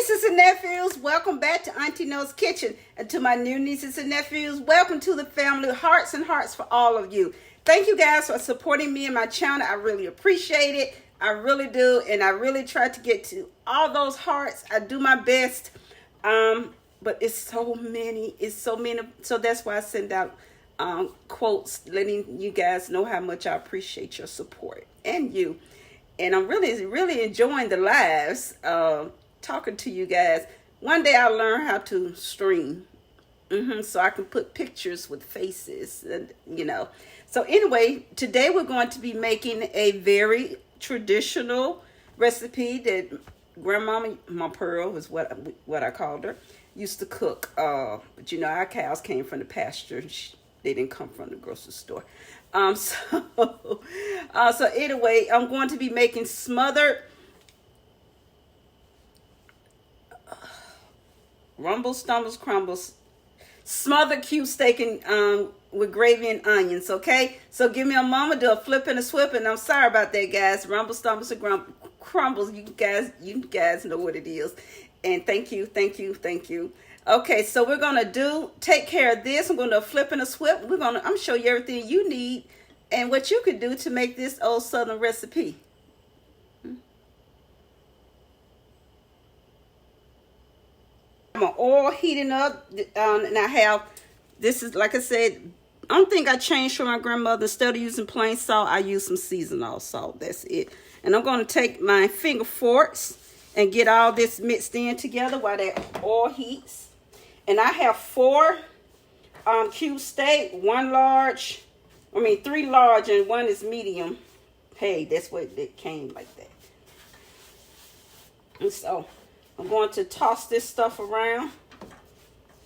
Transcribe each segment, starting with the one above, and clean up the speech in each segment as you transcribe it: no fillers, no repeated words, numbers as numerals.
nieces and nephews, welcome back to Auntie No's Kitchen. And to my new nieces and nephews, welcome to the family. Hearts and hearts for all of you. Thank you guys for supporting me and my channel. I really appreciate it. I really do. And I really try to get to all those hearts. I do my best. But it's so many. It's so many. So that's why I send out quotes letting you guys know how much I appreciate your support and you. And I'm really enjoying the lives, talking to you guys. One day I'll learn how to stream, so I can put pictures with faces, and So anyway, today we're going to be making a very traditional recipe that Grandmama, my Pearl is what I called her, used to cook. But our cows came from the pasture. They didn't come from the grocery store. So anyway, I'm going to be making smothered rumbles, stumbles, crumbles, smothered cube steak and with gravy and onions. Okay, so give me a moment, do a flip and a swip, and I'm sorry about that, guys. Rumbles, stumbles, and crumbles. You guys know what it is. And thank you. Okay, so we're gonna take care of this. I'm gonna flip and a swip. I'm gonna show you everything you need and what you could do to make this old Southern recipe. My oil heating up, and I have, this is, like I said, I don't think I changed from my grandmother. Instead of using plain salt, I use some seasonal salt. That's it. And I'm going to take my finger forks and get all this mixed in together while that oil heats. And I have 4 cube steak, 3 large, and 1 is medium. Hey, that's what it came like that. And so I'm going to toss this stuff around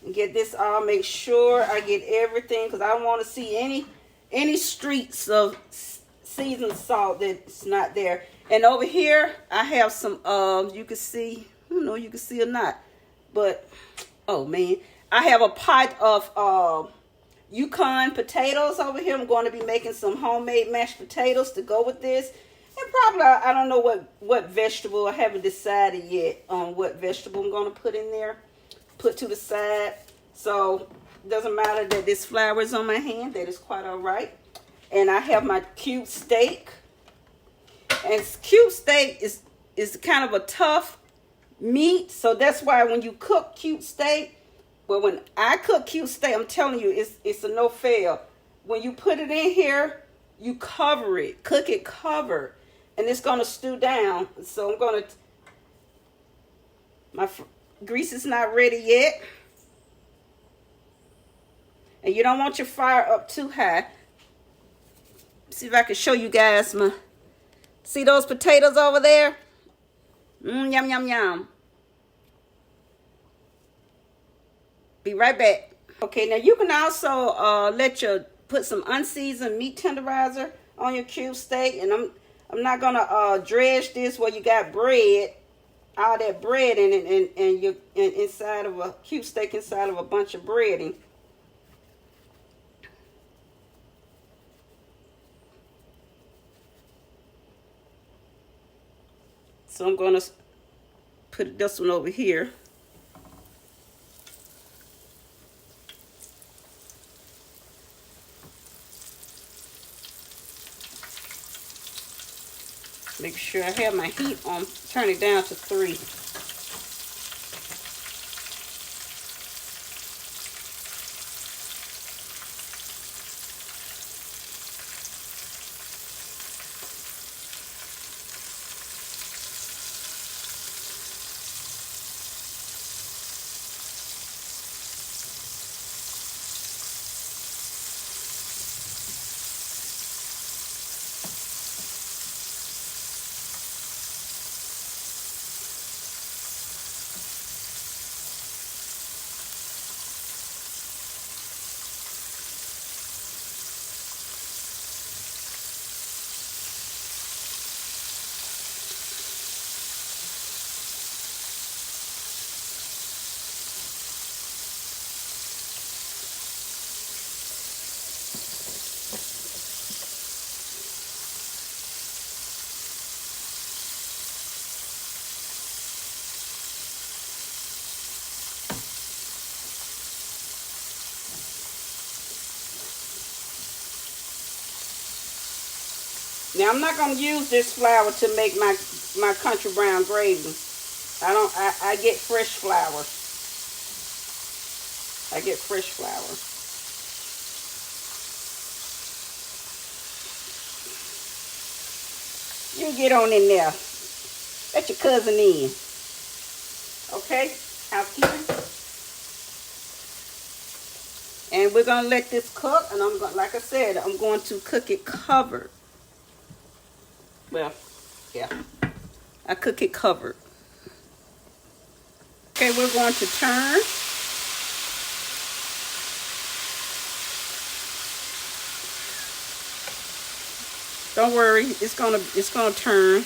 and get this all, make sure I get everything, because I don't want to see any streaks of seasoned salt that's not there. And over here I have some you can see, I don't know if you can see or not, but oh man, I have a pot of Yukon potatoes over here. I'm going to be making some homemade mashed potatoes to go with this. And probably, I don't know what vegetable. I haven't decided yet on what vegetable I'm going to put in there. Put to the side. So, it doesn't matter that this flour is on my hand. That is quite all right. And I have my cube steak. And cube steak is kind of a tough meat. So, that's why when you cook cube steak, well, when I cook cube steak, I'm telling you, it's a no-fail. When you put it in here, you cover it. Cook it covered. And it's going to stew down. So I'm going to, my grease is not ready yet. And you don't want your fire up too high. See if I can show you guys see those potatoes over there? Yum, yum, yum. Be right back. Okay, now you can also put some unseasoned meat tenderizer on your cube steak. And I'm not gonna dredge this where you got bread, all that bread in it, and you're inside of a cube steak inside of a bunch of breading. So I'm gonna put this one over here. Make sure I have my heat on. Turn it down to 3. Now I'm not gonna use this flour to make my country brown gravy. I get fresh flour. I get fresh flour. You get on in there. Let your cousin in. Okay? Housekeeping. And we're gonna let this cook, and I'm going, like I said, I'm going to cook it covered. Well, yeah. I cook it covered. Okay, we're going to turn. Don't worry, it's gonna turn.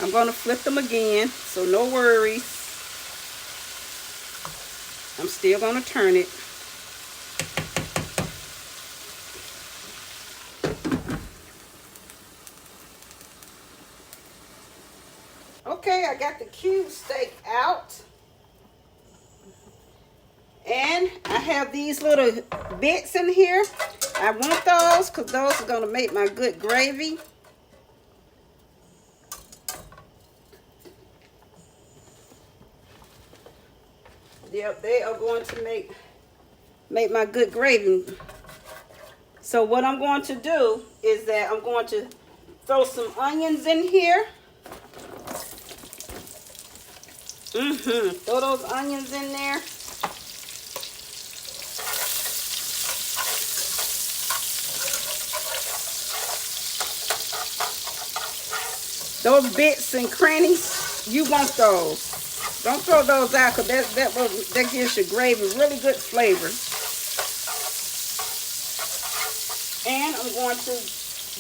I'm gonna flip them again, so no worries. I'm still gonna turn it. Okay, I got the cube steak out. And I have these little bits in here. I want those because those are going to make my good gravy. Yep, they are going to make my good gravy. So what I'm going to do is that I'm going to throw some onions in here. Throw those onions in there. Those bits and crannies, you want those. Don't throw those out because that gives your gravy really good flavor. And I'm going to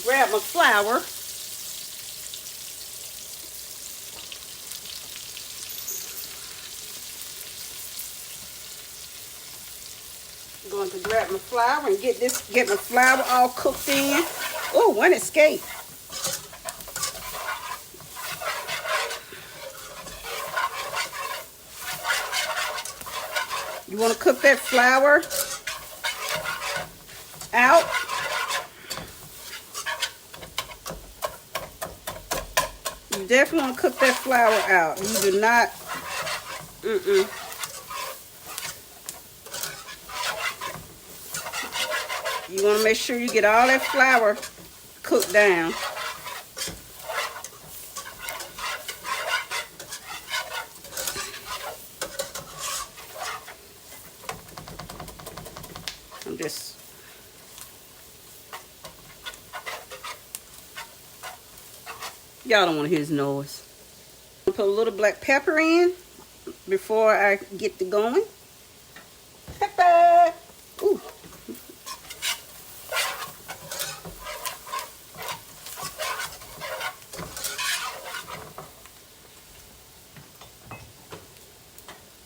grab my flour. I'm going to grab my flour and get my flour all cooked in. Oh, one escaped. You want to cook that flour out. You definitely want to cook that flour out. You do not, You want to make sure you get all that flour cooked down. Y'all don't want to hear his noise. I'll put a little black pepper in before I get to going. Pepper! Ooh.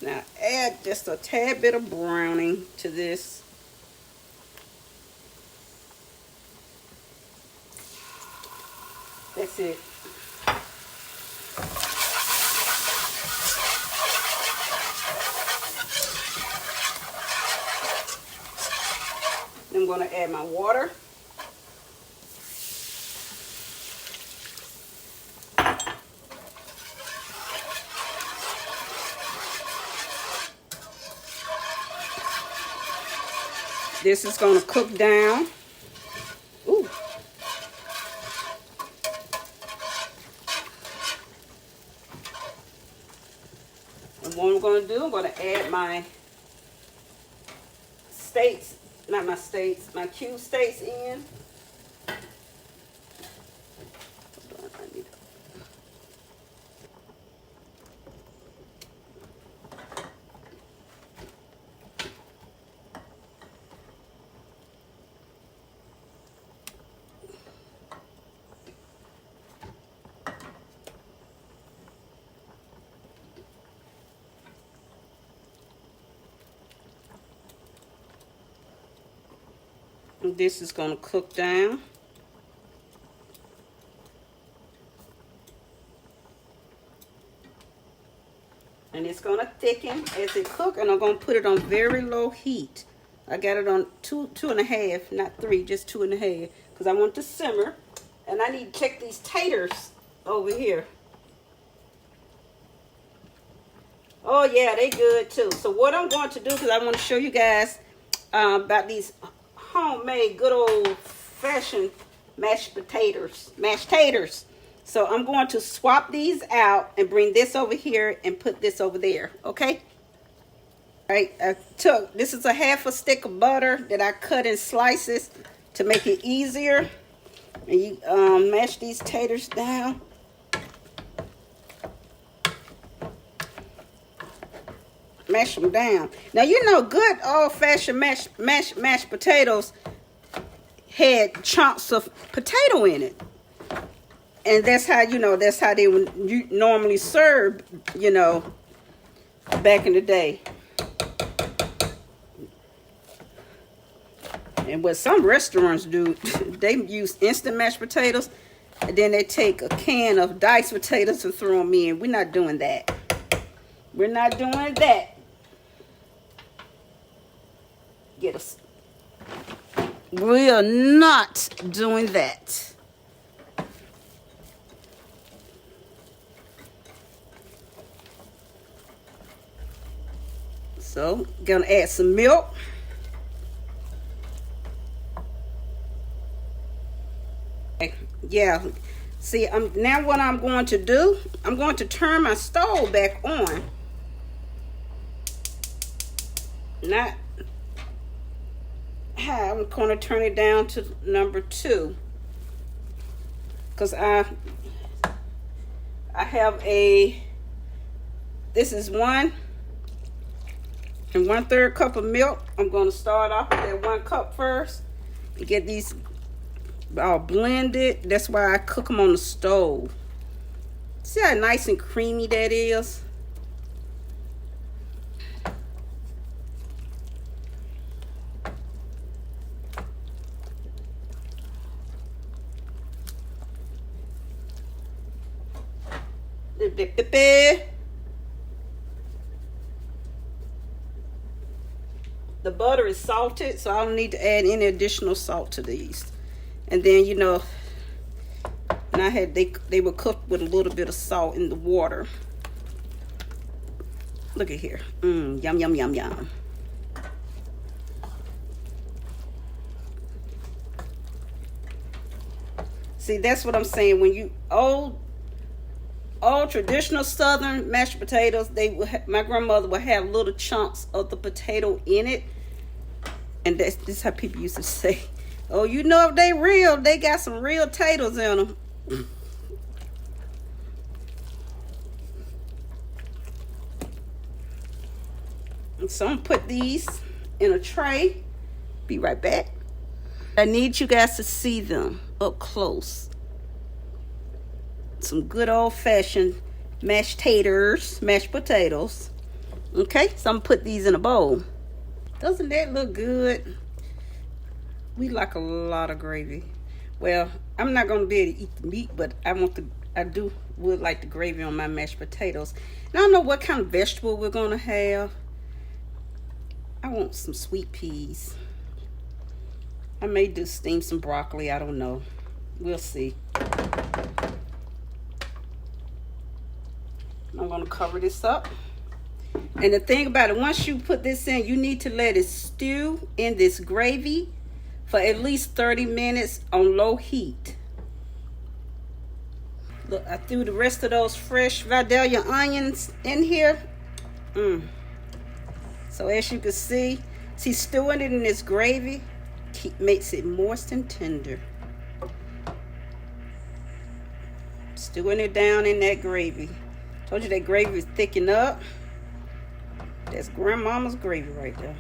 Now add just a tad bit of browning to this. That's it. I'm going to add my water. This is going to cook down. Ooh. And what I'm going to do, I'm going to add my steaks, my cube steaks in. This is going to cook down. And it's going to thicken as it cooks, and I'm going to put it on very low heat. I got it on two and a half, not 3, just 2.5. because I want to simmer. And I need to check these taters over here. Oh yeah, they good too. So what I'm going to do, because I want to show you guys about these homemade good old fashioned mashed taters. So I'm going to swap these out and bring this over here and put this over there. Okay. All right. This is a half a stick of butter that I cut in slices to make it easier. And you mash these taters down. Mash them down. Now, you know, good old-fashioned mashed potatoes had chunks of potato in it. And that's how, you know, that's how they would normally serve, you know, back in the day. And what some restaurants do, they use instant mashed potatoes, and then they take a can of diced potatoes and throw them in. We're not doing that. We're not doing that. Get us. We are not doing that. So, gonna add some milk. Yeah, see, now what I'm going to do, I'm going to turn my stove back on. I'm going to turn it down to number 2, because I have this is 1 1/3 cup of milk. I'm going to start off with that 1 cup first and get these all blended. That's why I cook them on the stove. See how nice and creamy that is? The butter is salted, so I don't need to add any additional salt to these. And then, you know, and they were cooked with a little bit of salt in the water. Look at here. Yum, yum, yum, yum. See, that's what I'm saying. When you old traditional Southern mashed potatoes, my grandmother would have little chunks of the potato in it, and this is how people used to say, "Oh, you know, if they real, they got some real taters in them." So I'm gonna put these in a tray. Be right back. I need you guys to see them up close. Some good old-fashioned mashed potatoes. Okay, so I'm gonna put these in a bowl. Doesn't that look good? We like a lot of gravy. Well, I'm not gonna be able to eat the meat, but I would like the gravy on my mashed potatoes. And I don't know what kind of vegetable we're gonna have. I want some sweet peas. I may do steam some broccoli. I don't know. We'll see. I'm going to cover this up. And the thing about it, once you put this in, you need to let it stew in this gravy for at least 30 minutes on low heat. Look, I threw the rest of those fresh Vidalia onions in here. So as you can see, stewing it in this gravy makes it moist and tender. Stewing it down in that gravy. Told you that gravy is thickened up. That's grandmama's gravy right there.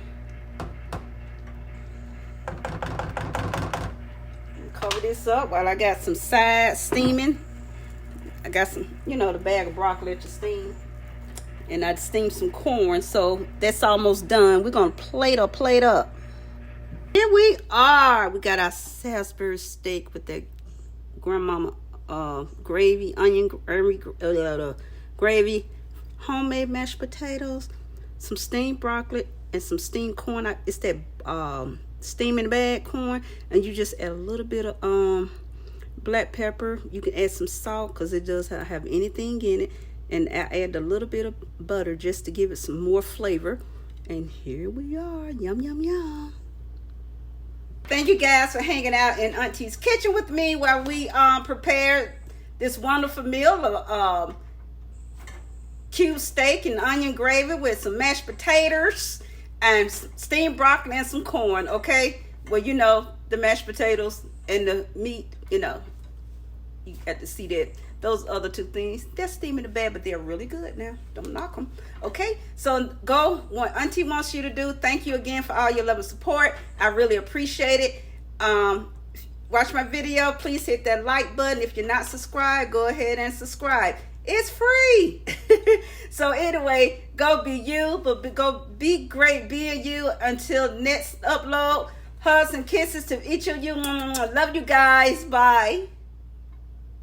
Cover this up while I got some sides steaming. I got some, you know, the bag of broccoli to steam. And I steamed some corn, so that's almost done. We're going to plate up. Here we are. We got our Salisbury steak with that grandmama gravy, onion gravy, homemade mashed potatoes, some steamed broccoli, and some steamed corn. It's that steam in the bag corn, and you just add a little bit of black pepper. You can add some salt because it does not have anything in it, and add a little bit of butter just to give it some more flavor. And here we are. Yum, yum, yum. Thank you guys for hanging out in Auntie's kitchen with me while we prepare this wonderful meal of cube steak and onion gravy with some mashed potatoes and steamed broccoli and some corn. Okay, well, you know, the mashed potatoes and the meat, you know, you got to see that. Those other two things, they're steaming the bag, but they're really good now. Don't knock them. Okay, so go what Auntie wants you to do. Thank you again for all your love and support. I really appreciate it. Watch my video. Please hit that like button. If you're not subscribed, go ahead and subscribe. It's free. So anyway, go be you, but go be great being you. Until next upload, hugs and kisses to each of you. Love you guys. Bye.